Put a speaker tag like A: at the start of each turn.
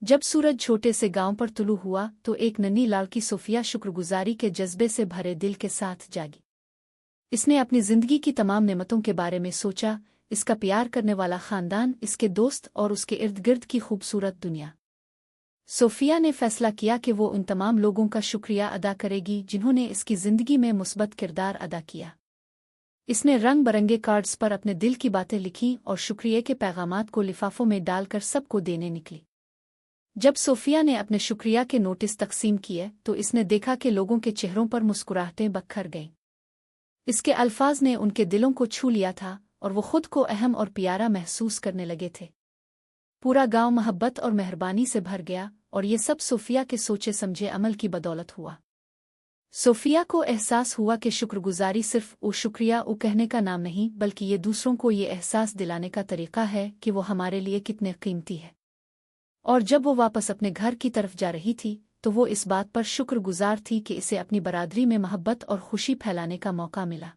A: जब सूरज छोटे से गांव पर तुलू हुआ तो एक नन्ही लड़की सोफिया शुक्रगुजारी के जज्बे से भरे दिल के साथ जागी। इसने अपनी जिंदगी की तमाम नेमतों के बारे में सोचा, इसका प्यार करने वाला खानदान, इसके दोस्त और उसके इर्द गिर्द की खूबसूरत दुनिया। सोफिया ने फैसला किया कि वो उन तमाम लोगों का शुक्रिया अदा करेगी जिन्होंने इसकी जिंदगी में मुस्बत किरदार अदा किया। इसने रंग बरंगे कार्ड्स पर अपने दिल की बातें लिखीं और शुक्रिया के पैगामात को लिफाफों में डालकर सबको देने निकली। जब सोफिया ने अपने शुक्रिया के नोटिस तकसीम किए तो इसने देखा कि लोगों के चेहरों पर मुस्कुराहटें बखर गईं। इसके अल्फाज ने उनके दिलों को छू लिया था और वो खुद को अहम और प्यारा महसूस करने लगे थे। पूरा गांव मोहब्बत और मेहरबानी से भर गया और ये सब सोफिया के सोचे समझे अमल की बदौलत हुआ। सोफिया को एहसास हुआ कि शुक्रगुजारी सिर्फ वो शुक्रिया वो कहने का नाम नहीं, बल्कि ये दूसरों को ये एहसास दिलाने का तरीका है कि वो हमारे लिए कितने कीमती है। और जब वो वापस अपने घर की तरफ जा रही थी तो वो इस बात पर शुक्रगुजार थी कि इसे अपनी बरादरी में मोहब्बत और खुशी फैलाने का मौका मिला।